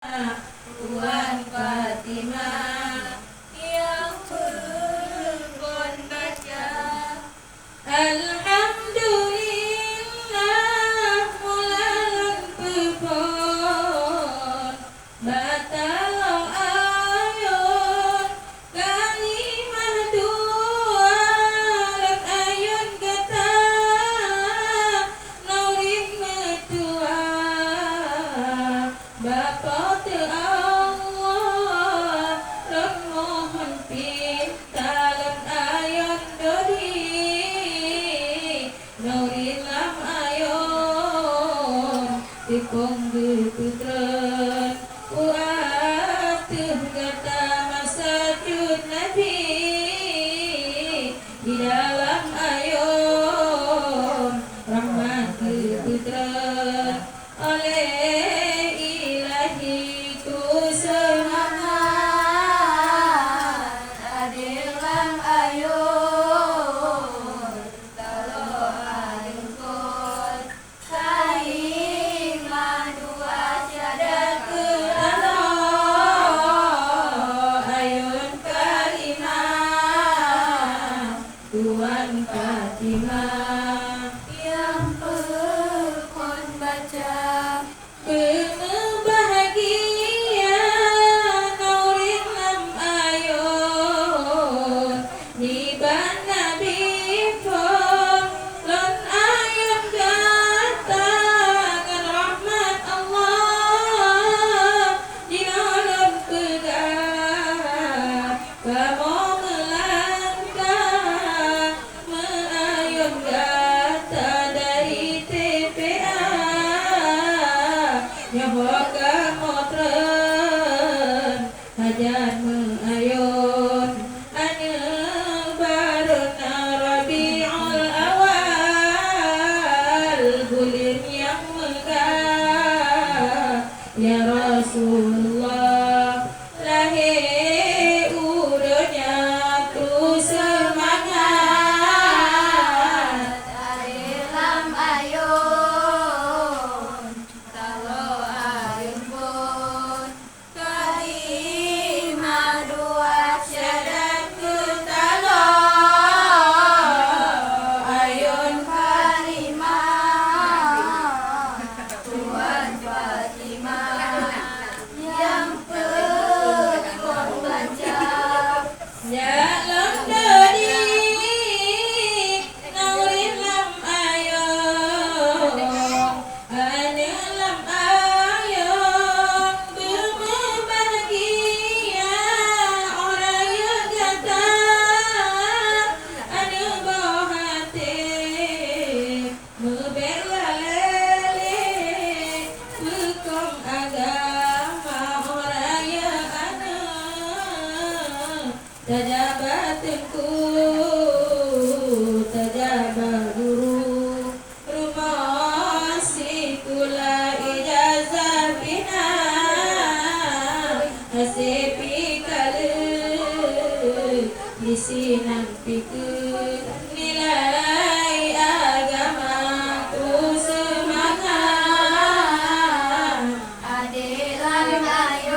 Tuan Fatimah yang berkon baca Alhamdulillah mulan pepon batalau ayun kalimah dua lan ayun kata naurin metua Bapa Allah lan mohon pintalan ayun dodi naurin lam ayun tipong berputran Uatuh kata masajud Nabi di dalam ayun rahmat berputran oleh ilahi ku semangat adil lam ayun kalau ayun kon kalimah dua syahadat Allah ayun kalimah Tuan Fatimah yang berkon baca bahagia naurin lam ayun niban Nabi pun lan ayun katakan rahmat Allah di dalam pegang kamu melangkah meayun kata dari TPA nyahoka motren hajar meayun ane baruna Rabiul Awal bulan yang megah ya Rasulullah lahir udonya tu semangat lam ayun kalau ayun pun kalimah dua syahadat ketalo ayun kalimah Tuan Fatimah yang berkon baca ya lam dodi naurin lam ayun ane lam ayun berbahagia orang yang kata ane bohate meberlalele hukum agama orang yang ane tajabatunku tajabah guru rumah sikula ijazah bina hasipi kale disinan pikir nilai agama ku semangat adilan ayun